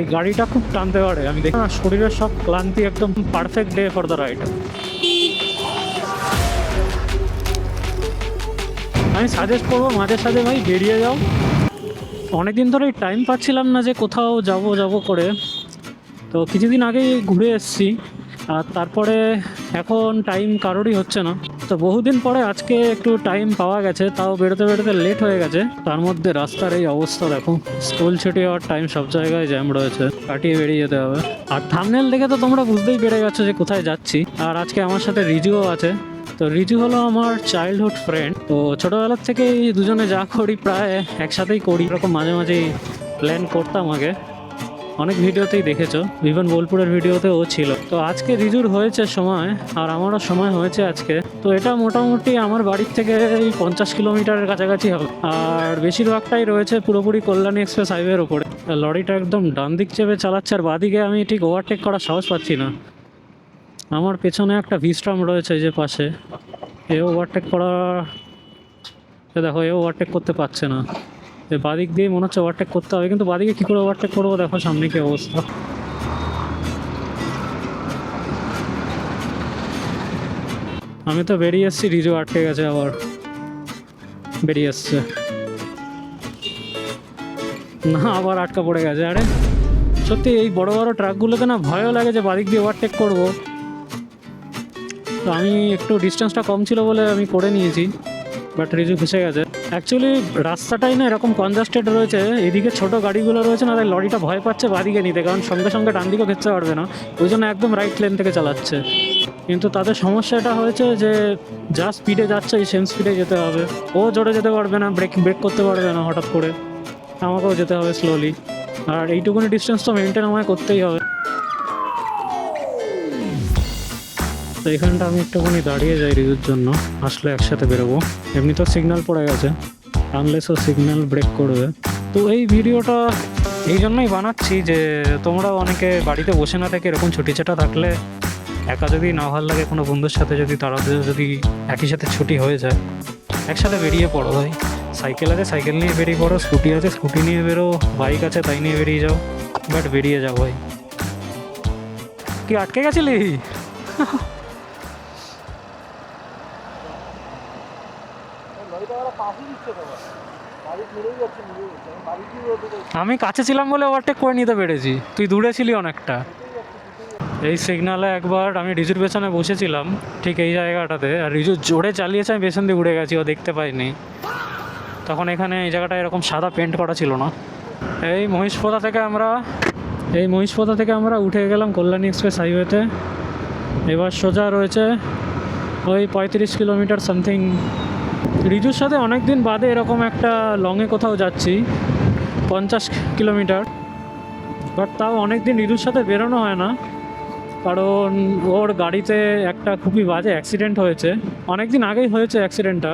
এই গাড়িটা খুব টানতে পারে, আমি দেখি না শরীরের সব ক্লান্তি একদম perfect day for the ride. আমি সাজেস্ট করবো মাঝে সাঝে ভাই বেরিয়ে যাও। অনেকদিন ধরে টাইম পাচ্ছিলাম না যে কোথাও যাব করে, তো কিছুদিন আগেই ঘুরে এসেছি। আর তারপরে এখন টাইম কারোরই হচ্ছে না, তো বহুদিন পরে আজকে একটু টাইম পাওয়া গেছে, তাও বেরোতে বেরোতে লেট হয়ে গেছে। তার মধ্যে রাস্তার এই অবস্থা দেখো, স্কুল ছুটি হওয়ার টাইম, সব জায়গায় জ্যাম রয়েছে, কাটিয়ে বেরিয়ে যেতে হবে। আর থাম্বনেল দেখে তো তোমরা বুঝতেই পেরে গেছো যে কোথায় যাচ্ছি। আর আজকে আমার সাথে রিজুও আছে। তো রিজু হলো আমার চাইল্ডহুড ফ্রেন্ড, তো ছোটোবেলার থেকেই দুজনে যা করি প্রায় একসাথেই করি, এরকম মাঝে মাঝেই প্ল্যান করতাম আগে। অনেক ভিডিওতেই দেখেছো, ইভেন বোলপুরের ভিডিওতে ও ছিল। তো আজকে রিজুর হয়েছে সময়, আর আমারও সময় হয়েছে আজকে। তো এটা মোটামুটি আমার বাড়ির থেকে এই 50 কিলোমিটারের কাছাকাছি হবে, আর বেশিরভাগটাই রয়েছে পুরোপুরি কল্যাণী এক্সপ্রেস হাইওয়ের ওপরে। লরিটা একদম ডান দিক চেপে চালাচ্ছে, আর বাদিকে আমি ঠিক ওভারটেক করার সাহস পাচ্ছি না। আমার পেছনে একটা ভিস্ট্রাম রয়েছে যে পাশে, এ ওভারটেক করা, দেখো এ ওভারটেক করতে পারছে না। বাদিক দিয়ে মনে হচ্ছে ওভারটেক করতে হবে, কিন্তু বাদিকে কী করে ওভারটেক করবো, দেখো সামনে কি অবস্থা। আমি তো বেরিয়ে এসেছি, রিজু আটকে গেছে, আবার বেরিয়ে এসছে না, আবার আটকা পড়ে গেছে। আরে সত্যি এই বড় বড় ট্রাকগুলোতে না ভয়ও লাগে যে বাদিক দিয়ে ওভারটেক করবো। তো আমি একটু ডিস্টেন্সটা কম ছিল বলে আমি করে নিয়েছি, বাট রিজু ফেসে গেছে। অ্যাকচুয়ালি রাস্তাটাই না এরকম কনজাস্টেড রয়েছে, এদিকে ছোট গাড়িগুলো রয়েছে না, তাই লরিটা ভয় পাচ্ছে বাদিকে নিতে, কারণ সঙ্গে সঙ্গে ডান দিকেও খেতে পারবে না, ওই জন্য একদম রাইট লেন থেকে চালাচ্ছে। কিন্তু তাদের সমস্যা এটা হয়েছে যে যা স্পিডে যাচ্ছে এই সেম স্পিডে যেতে হবে, ও জোরে যেতে পারবে না, ব্রেক করতে পারবে না হঠাৎ করে, আমাকেও যেতে হবে স্লোলি। আর এইটুকুনি ডিস্টেন্স তো মেনটেন আমায় করতেই হবে। তো এখানটা আমি একটুখানি দাঁড়িয়ে যাই রিজুর জন্য, আসলে একসাথে বেরোবো। এমনি তো সিগন্যাল পড়ে গেছে, আনলেস ও সিগন্যাল ব্রেক করবে। তো এই ভিডিওটা এই জন্যই বানাচ্ছি যে তোমরা অনেকে বাড়িতে বসে না থেকে এরকম ছুটিছাটা থাকলে, একা যদি না ভালো লাগে কোনো বন্ধুর সাথে, যদি তারা যদি একই সাথে ছুটি হয়ে যায়, একসাথে বেরিয়ে পড়ো ভাই। সাইকেল আছে সাইকেল নিয়ে বেরিয়ে পড়ো, স্কুটি আছে স্কুটি নিয়ে বেরো, বাইক আছে তাই নিয়ে বেরিয়ে যাও, বাট বেরিয়ে যাও ভাই। কি আটকে গেছিলি? আমি কাছে ছিলাম বলে ওভারটেক করে নিতে পেরেছি, তুই দূরে ছিলি অনেকটা। এই সিগনালে একবার আমি রিজুর পেছনে বসেছিলাম ঠিক এই জায়গাটাতে, আর রিজু জোরে চালিয়েছে, আমি পেছন দিয়ে উড়ে গেছি, ও দেখতে পাইনি। তখন এখানে এই জায়গাটা এরকম সাদা পেন্ট করা ছিল না। এই মহিষপোতা থেকে আমরা উঠে গেলাম কল্যাণী এক্সপ্রেস হাইওয়েতে। এবার সোজা রয়েছে ওই 35 কিলোমিটার সামথিং। রিজুর সাথে অনেক দিন বাদে এরকম একটা লংয়ে কোথাও যাচ্ছি, 50 কিলোমিটার। বাট তাও অনেক দিন রিজুর সাথে বেরোনো হয় না, কারণ ওর গাড়িতে একটা খুবই বাজে অ্যাক্সিডেন্ট হয়েছে, অনেক দিন আগেই হয়েছে অ্যাক্সিডেন্টটা।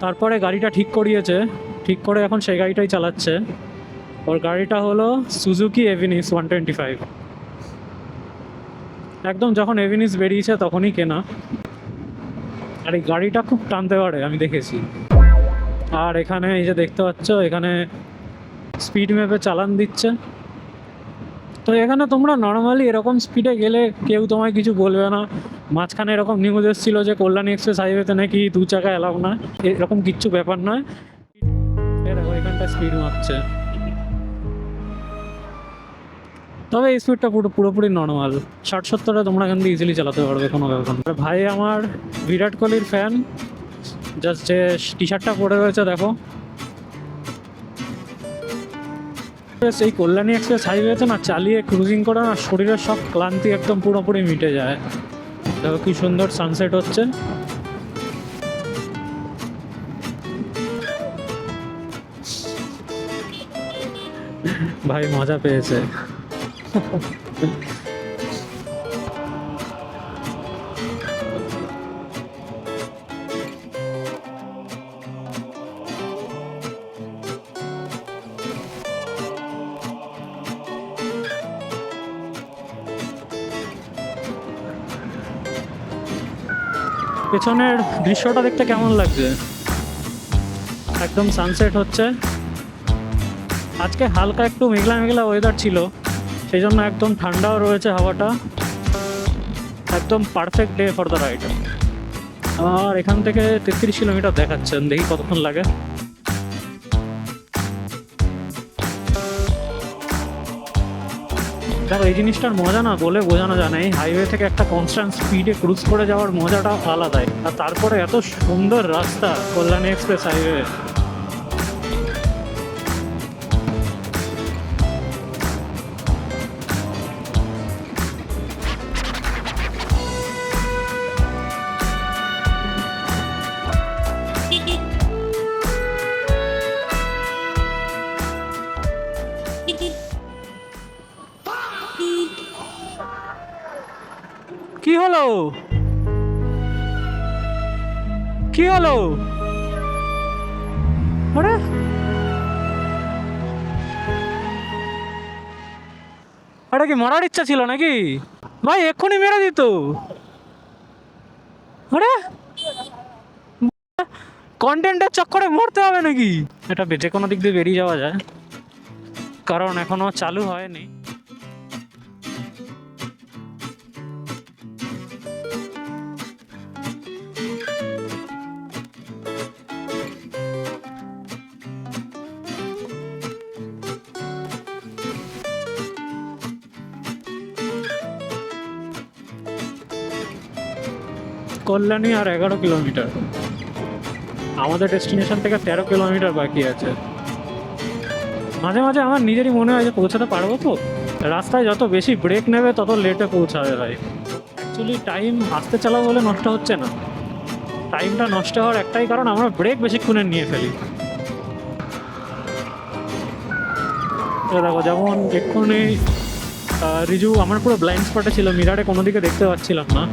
তারপরে গাড়িটা ঠিক করিয়েছে, ঠিক করে এখন সেই গাড়িটাই চালাচ্ছে। ওর গাড়িটা হলো সুজুকি এভিনিস 125, একদম যখন এভিনিস বেরিয়েছে তখনই কেনা। আর এই গাড়িটা খুব টানতে পারে, আমি দেখেছি। আর এখানে এই যে দেখতে পাচ্ছ, এখানে স্পিড ম্যাপে চালান দিচ্ছে। তো এখানে তোমরা নর্মালি এরকম স্পিডে গেলে কেউ তোমায় কিছু বলবে না। মাঝখানে এরকম নিউজ এসেছিলো যে কল্যাণী এক্সপ্রেস হাইওয়েতে নাকি 2 চাকা অ্যালাউ না, এরকম কিচ্ছু ব্যাপার নয়। দেখো এখানটা স্পিড মাপছে, তবে এই স্পিডটা পুরোপুরি নর্মাল, 60-70 তোমরা এখান দিয়ে ইজিলি চালাতে পারবে, কোনো ব্যাপার না। ভাই আমার বিরাট কোহলির ফ্যান, জাস্ট যে টি শার্টটা পরে রয়েছে দেখো। এই কল্যাণী এক্সপ্রেস হাইওয়েতে না চালিয়ে ক্রুজিং করে না শরীরের সব ক্লান্তি একদম পুরোপুরি মিটে যায়। দেখো কি সুন্দর সানসেট হচ্ছে। ভাই মজা পেয়েছে। পেছনের দৃশ্যটা দেখতে কেমন লাগছে, একদম সানসেট হচ্ছে। আজকে হালকা একটু মেঘলা মেঘলা ওয়েদার ছিল, এই জন্য একদম ঠান্ডাও রয়েছে হাওয়াটা, একদম perfect day for the ride. আর এখান থেকে 33 কিলোমিটার দেখাচ্ছেন, দেখি কতক্ষণ লাগে। দেখো এই জিনিসটার মজা না বলে বোঝানো যায় না। এই হাইওয়ে থেকে একটা কনস্ট্যান্ট স্পিডে ক্রুজ করে যাওয়ার মজাটা আলাদাই। আর তারপরে এত সুন্দর রাস্তা, কল্যাণী এক্সপ্রেস হাইওয়ে। কি হলো, কি হলো? আরে আরে কি মারার ইচ্ছা ছিল নাকি ভাই? এক্ষুনি মেরে দিত। আরে কন্টেন্টের চক্করে মরতে হবে নাকি? এটা যে কোনো দিক দিয়ে বেরিয়ে যাওয়া যায়, কারণ এখনো চালু হয়নি। কল্যাণী আর 11 কিলোমিটার, আমাদের ডেস্টিনেশন থেকে 13 কিলোমিটার বাকি আছে। মাঝে মাঝে আমার নিজেরই মনে হয় যে পৌঁছাতে পারবো তো। রাস্তায় যত বেশি ব্রেক নেবে তত লেটে পৌঁছাবে ভাই। অ্যাকচুয়ালি টাইম আস্তে চালাবো বলে নষ্ট হচ্ছে না, টাইমটা নষ্ট হওয়ার একটাই কারণ, আমরা ব্রেক বেশিক্ষণে নিয়ে ফেলি। দেখো যেমন এক্ষুনি রিজু আমার পুরো ব্লাইন্ড স্পটে ছিল, মিরারে কোনো দিকে দেখতে পাচ্ছিলাম না।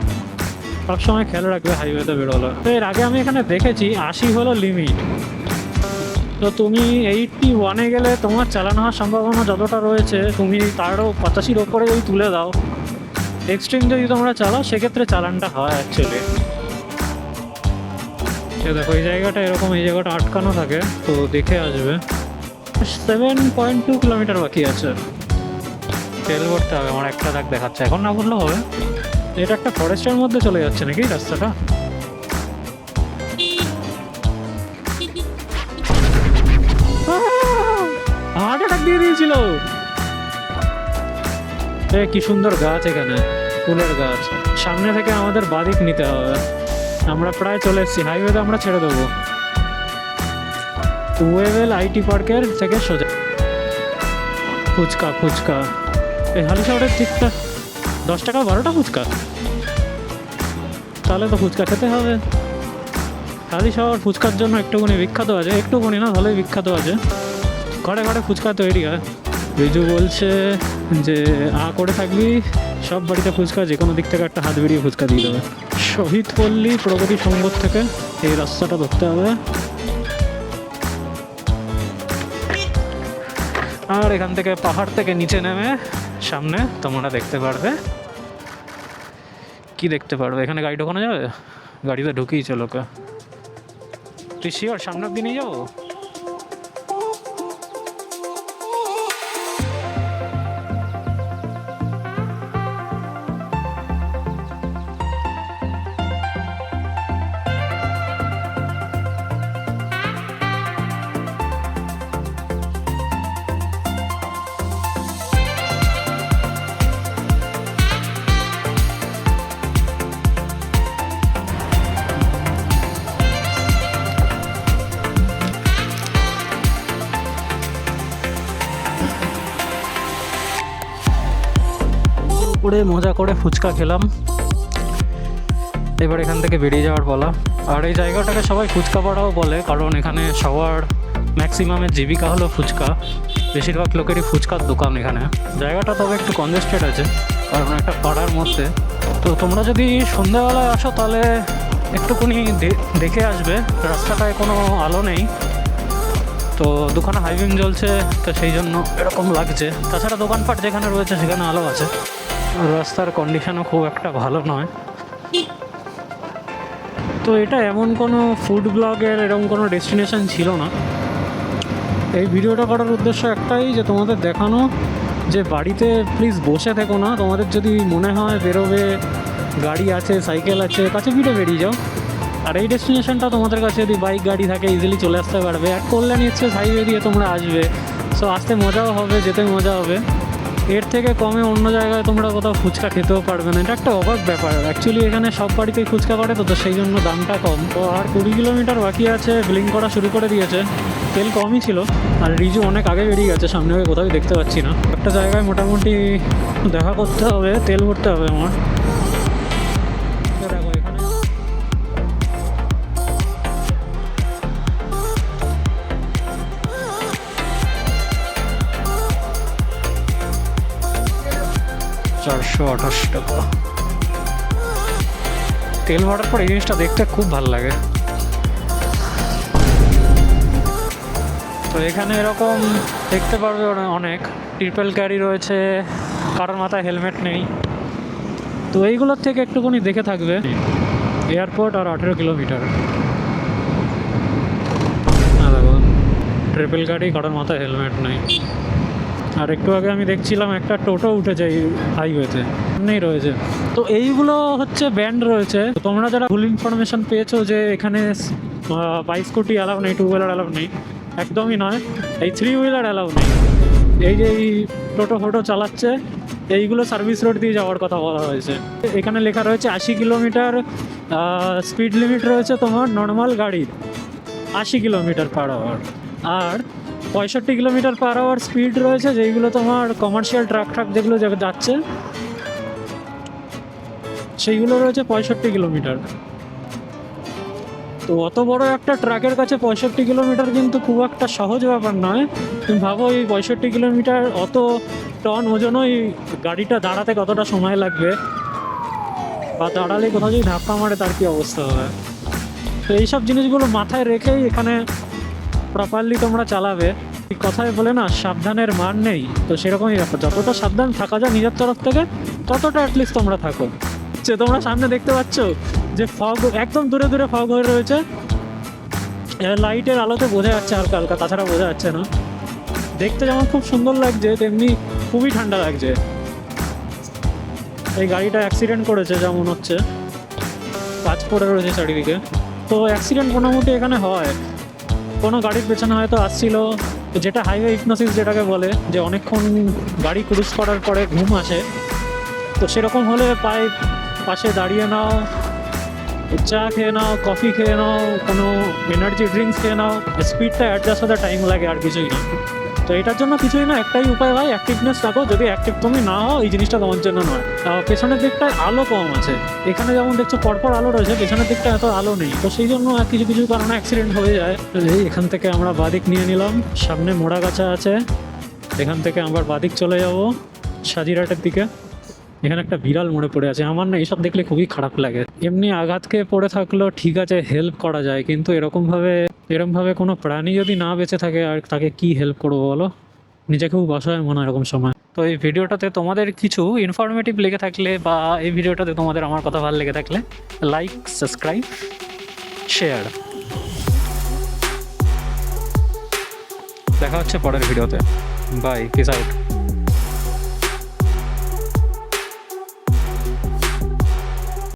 সবসময় খেয়াল রাখবে হাইওয়েতে বেরোলো। তো এর আগে আমি এখানে দেখেছি 80 হলো লিমিট। তো তুমি 81-এ গেলে তোমার চালানো হওয়ার সম্ভাবনা যতটা রয়েছে, তুমি তারও 85-র ওপরে যদি তুলে দাও, এক্সট্রিম যদি তোমরা চালাও, সেক্ষেত্রে চালানটা হয় অ্যাকচুয়ালি। দেখো এই জায়গাটা এরকম, এই জায়গাটা আটকানো থাকে, তো দেখে আসবে। 7.2 কিলোমিটার বাকি আছে, তেল ভরতে হবে। আমার একটা দাগ দেখাচ্ছে, এখন না বললেও হবে। এটা একটা ফরেস্টের মধ্যে চলে যাচ্ছে নাকি রাস্তাটা? হার্ট অ্যাটাক দিয়ে দিয়েছিল। কি সুন্দর গাছ, এখানে ফুলের গাছ। সামনে থেকে আমাদের বাদিক নিতে হবে। আমরা প্রায় চলে এসেছি, হাইওয়েতে আমরা ছেড়ে দেবো। ওয়েভেল আইটি পার্কের থেকে সোজা। ফুচকা ফুচকা এই হালিশহরের ঠিকঠাক 10 টাকা 12টা ফুচকা, তাহলে তো ফুচকা খেতে হবে। হালিশহর ফুচকার জন্য একটুখানি বিখ্যাত আছে, একটুখানি না ভালোই বিখ্যাত আছে। ঘরে ঘরে ফুচকা তৈরি হয়। রিজু বলছে যে করে থাকবি, সব বাড়িতে ফুচকা, যে কোনো দিক থেকে একটা হাত বেরিয়ে ফুচকা দিয়ে দেবে। শহীদ পল্লী প্রগতি সংঘ থেকে এই রাস্তাটা ধরতে হবে। আর এখান থেকে পাহাড় থেকে নিচে নেমে সামনে তোমরা দেখতে পারবে। কি দেখতে পারবে? এখানে গাড়ি ঢোকানো যাবে? গাড়িতে ঢুকিয়েছে লোকে। তুই শিওর সামনের দিনেই যাবো? করে মজা করে ফুচকা খেলাম, এবার এখান থেকে বেরিয়ে যাওয়ার পালা। আর এই জায়গাটাকে সবাই ফুচকা পাড়াও বলে, কারণ এখানে সবার ম্যাক্সিমামের জীবিকা হলো ফুচকা। বেশিরভাগ লোকেরই ফুচকার দোকান এখানে। জায়গাটা তবে একটু কনজেস্টেড আছে, কারণ একটা পাড়ার মধ্যে। তো তোমরা যদি সন্ধ্যাবেলায় আসো তাহলে একটুখানি দেখে আসবে, রাস্তাটায় কোনো আলো নেই, তো দোকানে হাইবিং জ্বলছে, তো সেই জন্য এরকম লাগছে। তাছাড়া দোকানপাট যেখানে রয়েছে সেখানে আলো আছে। রাস্তার কন্ডিশনও খুব একটা ভালো নয়। তো এটা এমন কোনো ফুড ব্লগের এরকম কোনো ডেস্টিনেশন ছিল না। এই ভিডিওটা করার উদ্দেশ্য একটাই, যে তোমাদের দেখানো যে বাড়িতে প্লিজ বসে থেকো না, তোমাদের যদি মনে হয় বেরোবে, গাড়ি আছে, সাইকেল আছে, কাছে পিঠে বেরিয়ে যাও। আর এই ডেস্টিনেশনটা তোমাদের কাছে যদি বাইক গাড়ি থাকে ইজিলি চলে আসতে পারবে। আর কল্যাণী এক্সপ্রেস হাইওয়ে দিয়ে তোমরা আসবে, সো আসতে মজাও হবে, যেতে মজা হবে। এর থেকে কমে অন্য জায়গায় তোমরা কোথাও ফুচকা খেতেও পারবে না, এটা একটা অবাক ব্যাপার। অ্যাকচুয়ালি এখানে সব বাড়িতেই ফুচকা করে, তো সেই জন্য দামটা কম। তো আর 20 কিলোমিটার বাকি আছে, ব্লিং করা শুরু করে দিয়েছে, তেল কমই ছিল। আর রিজু অনেক আগে বেরিয়ে গেছে, সামনে কোথাও দেখতে পাচ্ছি না। একটা জায়গায় মোটামুটি দেখা করতে হবে, তেল ভরতে হবে আমার। দেখো এখানে 428 টাকা তেল ভরার পর এই জিনিসটা দেখতে খুব ভালো লাগে। তো এখানে এরকম দেখতে পারবে অনেক ট্রিপল ক্যারি রয়েছে, কারোর মাথায় হেলমেট নেই। তো এইগুলোর থেকে একটুখানি দেখে থাকবে। এয়ারপোর্ট আর 18 কিলোমিটার। দেখো ট্রিপল গাড়ি, কারোর মাথায় হেলমেট নেই। আর একটু আগে আমি দেখছিলাম একটা টোটো উঠেছে এই হাইওয়েতে, নেই রয়েছে। তো এইগুলো হচ্ছে ব্যান্ড রয়েছে। তোমরা যারা ভুল ইনফরমেশন পেয়েছো যে এখানে বাইক স্কুটি অ্যালাউ নেই, 2 হুইলার অ্যালাউ নেই, একদমই নয়। এই 3 হুইলার অ্যালাউ নেই। এই যে এই টোটো ফোটো চালাচ্ছে, এইগুলো সার্ভিস রোড দিয়ে যাওয়ার কথা বলা হয়েছে। এখানে লেখা রয়েছে 80 কিলোমিটার স্পিড লিমিট রয়েছে তোমার নর্মাল গাড়ির, 80 কিলোমিটার পার আওয়ার। আর 65 কিলোমিটার পার আওয়ার স্পিড রয়েছে যেইগুলো তোমার কমার্শিয়াল ট্রাক যেগুলো যাচ্ছে, সেইগুলো রয়েছে 65 কিলোমিটার। তো অত বড় একটা ট্রাকের কাছে 65 কিলোমিটার কিন্তু খুব একটা সহজ ব্যাপার নয়। তুমি ভাবো এই 65 কিলোমিটার, অত টন ওজন, ওই গাড়িটা দাঁড়াতে কতটা সময় লাগবে, বা দাঁড়ালে কোথাও যদি ধাক্কা মারে তার কী অবস্থা হবে। তো এইসব জিনিসগুলো মাথায় রেখেই এখানে প্রপারলি তোমরা চালাবে। কথায় বলে না, সাবধানের মান নেই, তো সেরকমই ব্যাপার। যতটা সাবধান থাকা যায় নিজের তরফ থেকে, ততটা অ্যাটলিস্ট তোমরা থাকো। যে তোমরা সামনে দেখতে পাচ্ছ যে ফগ, একদম দূরে দূরে ফগ হয়ে রয়েছে, লাইটের আলোতে বোঝা যাচ্ছে হালকা হালকা, তাছাড়া বোঝা যাচ্ছে না। দেখতে যেমন খুব সুন্দর লাগছে, তেমনি খুবই ঠান্ডা লাগছে। এই গাড়িটা অ্যাক্সিডেন্ট করেছে যেমন হচ্ছে, কাজ পড়ে রয়েছে চারিদিকে। তো অ্যাক্সিডেন্ট মোটামুটি এখানে হয়। কোনো গাড়ির পেছনে হয়তো আসছিল, যেটা হাইওয়ে হিপনোসিস যেটাকে বলে, যে অনেকক্ষণ গাড়ি ক্রুজ করার পরে ঘুম আসে। তো সেরকম হলে পাশে দাঁড়িয়ে নাও, চা খেয়ে নাও, কফি খেয়ে নাও, কোনো এনার্জি ড্রিঙ্কস খেয়ে নাও। স্পিডটা অ্যাডজাস্ট হতে টাইম লাগে, আর কিছুই না। তো এটার জন্য কিছুই না, একটাই উপায় হয়, অ্যাক্টিভনেস রাখো। যদি অ্যাক্টিভ তুমি না হও, এই জিনিসটা তোমার জন্য নয়। পেছনের দিকটায় আলো কম আছে, এখানে যেমন দেখছো পরপর আলো রয়েছে, পেছনের দিকটা এত আলো নেই। তো সেই জন্য কিছু কিছু কারণে অ্যাক্সিডেন্ট হয়ে যায়। এই এখান থেকে আমরা বাদিক নিয়ে নিলাম, সামনে মোড়াগাছা আছে, এখান থেকে আবার বাদিক চলে যাব সাজিরহাটের দিকে। এখানে একটা বিড়াল মরে পড়ে আছে, আমার না এসব দেখলে খুবই খারাপ লাগে। এমনি আঘাত খেয়ে পড়ে থাকলেও ঠিক আছে, হেল্প করা যায়, কিন্তু এরকমভাবে কোনো প্রাণী যদি না বেঁচে থাকে, আর তাকে কি হেল্প করবো বলো? নিজেকে খুব অসহায় মনে হয় এরকম সময়। তো এই ভিডিওটাতে তোমাদের কিছু ইনফরমেটিভ লেগে থাকলে, বা এই ভিডিওটাতে তোমাদের আমার কথা ভালো লেগে থাকলে, লাইক, সাবস্ক্রাইব, শেয়ার। দেখা হচ্ছে পরের ভিডিওতে। Bye, peace out.